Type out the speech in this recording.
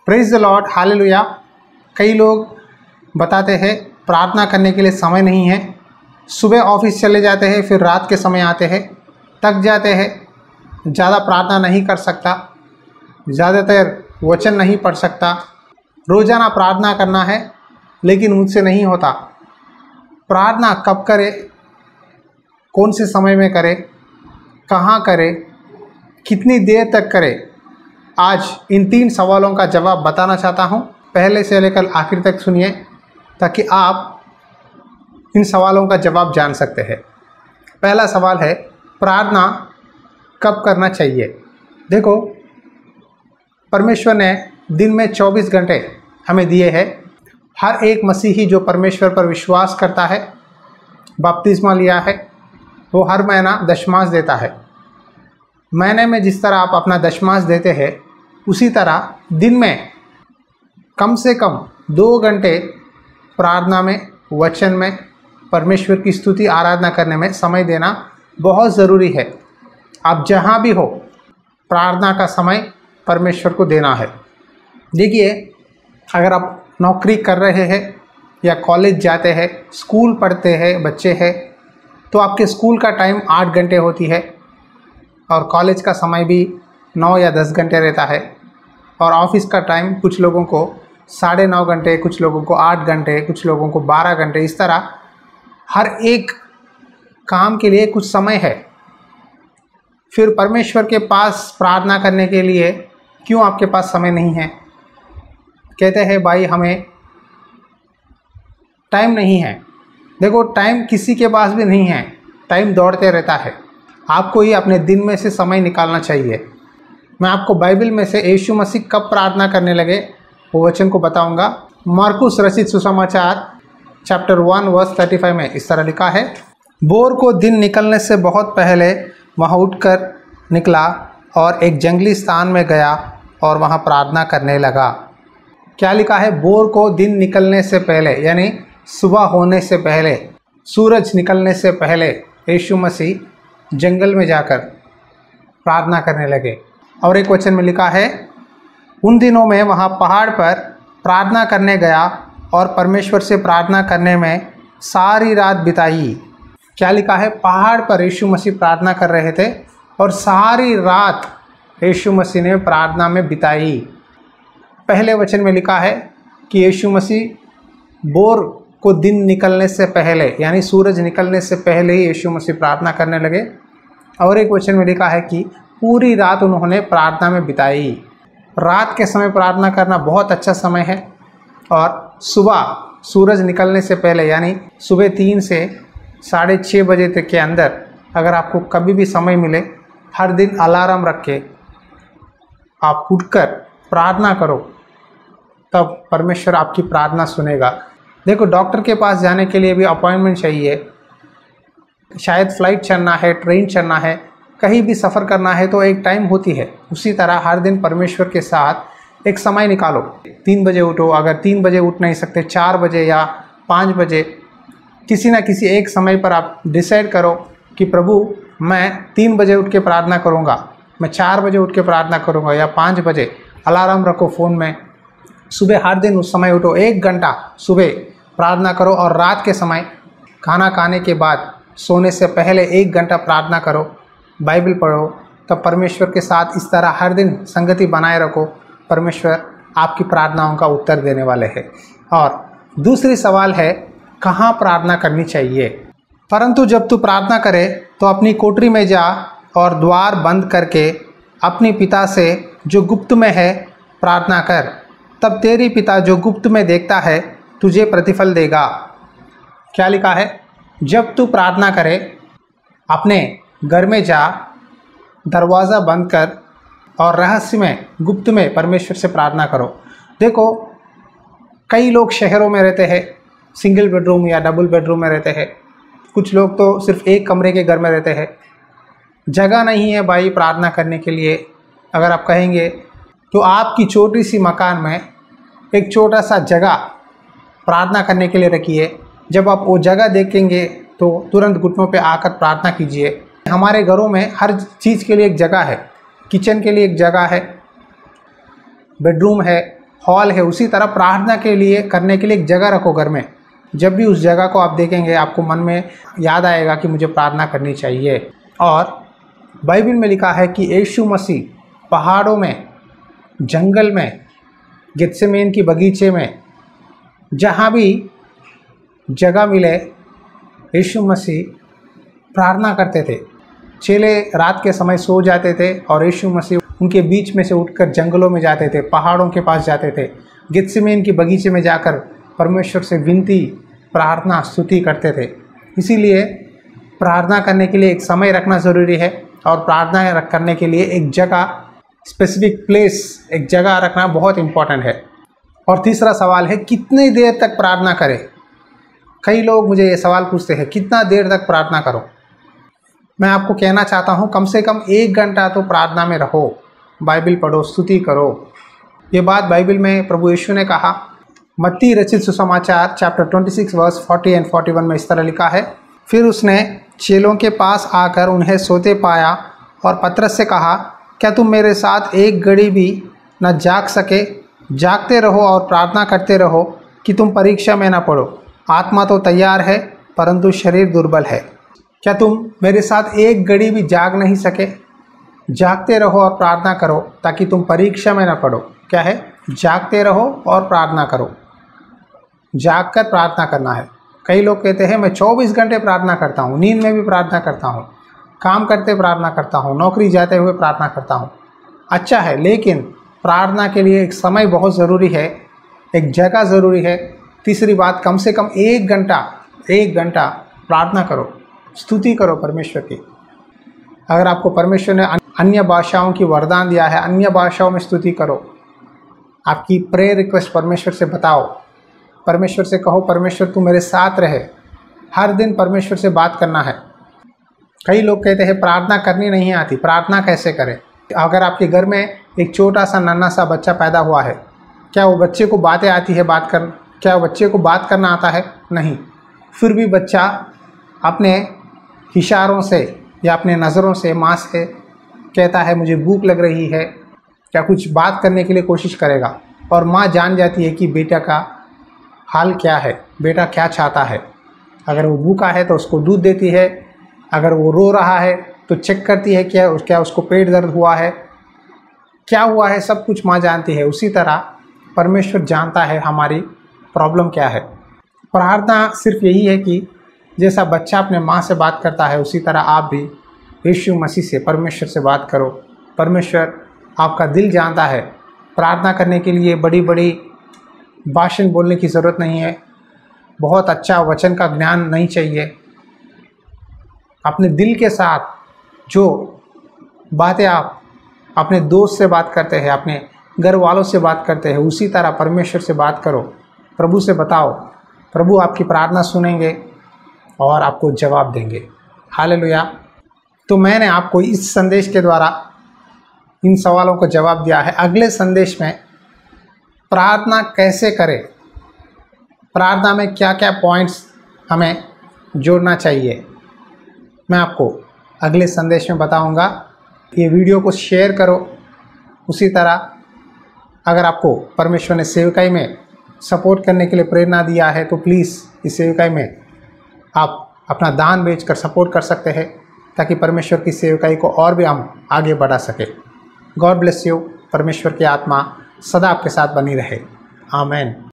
Praise the Lord, hallelujah. कई लोग बताते हैं प्रार्थना करने के लिए समय नहीं है। सुबह ऑफिस चले जाते हैं, फिर रात के समय आते हैं, थक जाते हैं, ज़्यादा प्रार्थना नहीं कर सकता, ज़्यादातर वचन नहीं पढ़ सकता। रोज़ाना प्रार्थना करना है लेकिन मुझसे नहीं होता। प्रार्थना कब करे, कौन से समय में करे, कहाँ करे, कितनी देर तक करे, आज इन 3 सवालों का जवाब बताना चाहता हूँ। पहले से लेकर आखिर तक सुनिए ताकि आप इन सवालों का जवाब जान सकते हैं। पहला सवाल है, प्रार्थना कब करना चाहिए। देखो, परमेश्वर ने दिन में 24 घंटे हमें दिए हैं। हर एक मसीही जो परमेश्वर पर विश्वास करता है, बपतिस्मा लिया है, वो हर महीना दशमांश देता है। महीने में जिस तरह आप अपना दशमांश देते हैं, उसी तरह दिन में कम से कम 2 घंटे प्रार्थना में, वचन में, परमेश्वर की स्तुति आराधना करने में समय देना बहुत ज़रूरी है। आप जहाँ भी हो, प्रार्थना का समय परमेश्वर को देना है। देखिए, अगर आप नौकरी कर रहे हैं या कॉलेज जाते हैं, स्कूल पढ़ते हैं, बच्चे हैं, तो आपके स्कूल का टाइम 8 घंटे होती है और कॉलेज का समय भी 9 या 10 घंटे रहता है। और ऑफिस का टाइम कुछ लोगों को 9.5 घंटे, कुछ लोगों को 8 घंटे, कुछ लोगों को 12 घंटे। इस तरह हर एक काम के लिए कुछ समय है। फिर परमेश्वर के पास प्रार्थना करने के लिए क्यों आपके पास समय नहीं है? कहते हैं भाई हमें टाइम नहीं है। देखो, टाइम किसी के पास भी नहीं है, टाइम दौड़ते रहता है। आपको ही अपने दिन में से समय निकालना चाहिए। मैं आपको बाइबल में से यीशु मसीह कब प्रार्थना करने लगे वो वचन को बताऊंगा। मार्कुस रचित सुसमाचार चैप्टर 1 वर्स 35 में इस तरह लिखा है, भोर को दिन निकलने से बहुत पहले वहाँ उठकर निकला और एक जंगली स्थान में गया और वहाँ प्रार्थना करने लगा। क्या लिखा है? भोर को दिन निकलने से पहले, यानी सुबह होने से पहले, सूरज निकलने से पहले यीशु मसीह जंगल में जाकर प्रार्थना करने लगे। और एक वचन में लिखा है, उन दिनों में वहाँ पहाड़ पर प्रार्थना करने गया और परमेश्वर से प्रार्थना करने में सारी रात बिताई। क्या लिखा है? पहाड़ पर यीशु मसीह प्रार्थना कर रहे थे और सारी रात यीशु मसीह ने प्रार्थना में बिताई। पहले वचन में लिखा है कि यीशु मसीह भोर को दिन निकलने से पहले, यानी सूरज निकलने से पहले ही यीशु मसीह प्रार्थना करने लगे। और एक वचन में लिखा है कि पूरी रात उन्होंने प्रार्थना में बिताई। रात के समय प्रार्थना करना बहुत अच्छा समय है। और सुबह सूरज निकलने से पहले, यानी सुबह 3 से 6:30 बजे तक के अंदर अगर आपको कभी भी समय मिले, हर दिन अलार्म रख के आप उठकर प्रार्थना करो, तब परमेश्वर आपकी प्रार्थना सुनेगा। देखो, डॉक्टर के पास जाने के लिए भी अपॉइंटमेंट चाहिए। शायद फ्लाइट चढ़ना है, ट्रेन चढ़ना है, कहीं भी सफ़र करना है तो एक टाइम होती है। उसी तरह हर दिन परमेश्वर के साथ एक समय निकालो। 3 बजे उठो, अगर 3 बजे उठ नहीं सकते 4 बजे या 5 बजे, किसी ना किसी एक समय पर आप डिसाइड करो कि प्रभु मैं 3 बजे उठ के प्रार्थना करूँगा, मैं 4 बजे उठ के प्रार्थना करूँगा या 5 बजे। अलार्म रखो फ़ोन में, सुबह हर दिन उस समय उठो, 1 घंटा सुबह प्रार्थना करो। और रात के समय खाना खाने के बाद सोने से पहले 1 घंटा प्रार्थना करो, बाइबल पढ़ो। तब परमेश्वर के साथ इस तरह हर दिन संगति बनाए रखो, परमेश्वर आपकी प्रार्थनाओं का उत्तर देने वाले हैं। और दूसरी सवाल है, कहाँ प्रार्थना करनी चाहिए। परंतु जब तू प्रार्थना करे तो अपनी कोठरी में जा और द्वार बंद करके अपने पिता से जो गुप्त में है प्रार्थना कर, तब तेरी पिता जो गुप्त में देखता है तुझे प्रतिफल देगा। क्या लिखा है? जब तू प्रार्थना करे, अपने घर में जा, दरवाज़ा बंद कर और रहस्य में, गुप्त में परमेश्वर से प्रार्थना करो। देखो, कई लोग शहरों में रहते हैं, सिंगल बेडरूम या डबल बेडरूम में रहते हैं। कुछ लोग तो सिर्फ एक कमरे के घर में रहते हैं। जगह नहीं है भाई प्रार्थना करने के लिए। अगर आप कहेंगे तो आपकी छोटी सी मकान में एक छोटा सा जगह प्रार्थना करने के लिए रखिए। जब आप वो जगह देखेंगे तो तुरंत घुटनों पे आकर प्रार्थना कीजिए। हमारे घरों में हर चीज़ के लिए एक जगह है। किचन के लिए एक जगह है, बेडरूम है, हॉल है, उसी तरह प्रार्थना के लिए करने के लिए एक जगह रखो घर में। जब भी उस जगह को आप देखेंगे आपको मन में याद आएगा कि मुझे प्रार्थना करनी चाहिए। और बाइबल में लिखा है कि यीशु मसीह पहाड़ों में, जंगल में, गेत्सेमेन की बगीचे में, जहाँ भी जगह मिले यीशु मसीह प्रार्थना करते थे। चेले रात के समय सो जाते थे और यीशु मसीह उनके बीच में से उठकर जंगलों में जाते थे, पहाड़ों के पास जाते थे, गेत्सेमेन की बगीचे में जाकर परमेश्वर से विनती, प्रार्थना, स्तुति करते थे। इसीलिए प्रार्थना करने के लिए एक समय रखना ज़रूरी है और प्रार्थना करने के लिए एक जगह, स्पेसिफिक प्लेस, एक जगह रखना बहुत इम्पोर्टेंट है। और तीसरा सवाल है, कितनी देर तक प्रार्थना करें। कई लोग मुझे ये सवाल पूछते हैं, कितना देर तक प्रार्थना करो। मैं आपको कहना चाहता हूँ कम से कम 1 घंटा तो प्रार्थना में रहो, बाइबल पढ़ो, स्तुति करो। ये बात बाइबल में प्रभु यीशु ने कहा। मत्ती रचित सुसमाचार चैप्टर 26 वर्स 40 एंड 41 में इस तरह लिखा है, फिर उसने चेलों के पास आकर उन्हें सोते पाया और पतरस से कहा, क्या तुम मेरे साथ 1 घड़ी भी न जाग सके? जागते रहो और प्रार्थना करते रहो कि तुम परीक्षा में न पड़ो। आत्मा तो तैयार है परंतु शरीर दुर्बल है। क्या तुम मेरे साथ 1 घड़ी भी जाग नहीं सके? जागते रहो और प्रार्थना करो ताकि तुम परीक्षा में न पड़ो। क्या है? जागते रहो और प्रार्थना करो। जाग कर प्रार्थना करना है। कई लोग कहते हैं मैं 24 घंटे प्रार्थना करता हूँ, नींद में भी प्रार्थना करता हूँ, काम करते प्रार्थना करता हूँ, नौकरी जाते हुए प्रार्थना करता हूँ। अच्छा है, लेकिन प्रार्थना के लिए एक समय बहुत ज़रूरी है, एक जगह ज़रूरी है। तीसरी बात, कम से कम 1 घंटा प्रार्थना करो, स्तुति करो परमेश्वर की। अगर आपको परमेश्वर ने अन्य भाषाओं की वरदान दिया है, अन्य भाषाओं में स्तुति करो। आपकी प्रेयर रिक्वेस्ट परमेश्वर से बताओ, परमेश्वर से कहो, परमेश्वर तू मेरे साथ रहे। हर दिन परमेश्वर से बात करना है। कई लोग कहते हैं प्रार्थना करनी नहीं आती, प्रार्थना कैसे करें? अगर आपके घर में एक छोटा सा नन्हा सा बच्चा पैदा हुआ है, क्या वो बच्चे को बातें आती है बात कर? क्या बच्चे को बात करना आता है? नहीं। फिर भी बच्चा अपने इशारों से या अपने नज़रों से माँ से कहता है मुझे भूख लग रही है, क्या कुछ बात करने के लिए कोशिश करेगा। और माँ जान जाती है कि बेटा का हाल क्या है, बेटा क्या चाहता है। अगर वो भूखा है तो उसको दूध देती है, अगर वो रो रहा है तो चेक करती है क्या उसको पेट दर्द हुआ है, क्या हुआ है, सब कुछ माँ जानती है। उसी तरह परमेश्वर जानता है हमारी प्रॉब्लम क्या है। प्रार्थना सिर्फ यही है कि जैसा बच्चा अपने माँ से बात करता है उसी तरह आप भी यीशु मसीह से, परमेश्वर से बात करो। परमेश्वर आपका दिल जानता है। प्रार्थना करने के लिए बड़ी बड़ी भाषण बोलने की ज़रूरत नहीं है, बहुत अच्छा वचन का ज्ञान नहीं चाहिए। अपने दिल के साथ जो बातें आप अपने दोस्त से बात करते हैं, अपने घर वालों से बात करते हैं, उसी तरह परमेश्वर से बात करो, प्रभु से बताओ। प्रभु आपकी प्रार्थना सुनेंगे और आपको जवाब देंगे। हालेलुया। तो मैंने आपको इस संदेश के द्वारा इन सवालों को जवाब दिया है। अगले संदेश में प्रार्थना कैसे करें, प्रार्थना में क्या क्या पॉइंट्स हमें जोड़ना चाहिए, मैं आपको अगले संदेश में बताऊंगा। ये वीडियो को शेयर करो। उसी तरह अगर आपको परमेश्वर ने सेवकाई में सपोर्ट करने के लिए प्रेरणा दिया है तो प्लीज़ इस सेवकाई में आप अपना दान बेचकर सपोर्ट कर सकते हैं ताकि परमेश्वर की सेवकाई को और भी हम आगे बढ़ा सके। God bless you. परमेश्वर की आत्मा सदा आपके साथ बनी रहे। आमीन।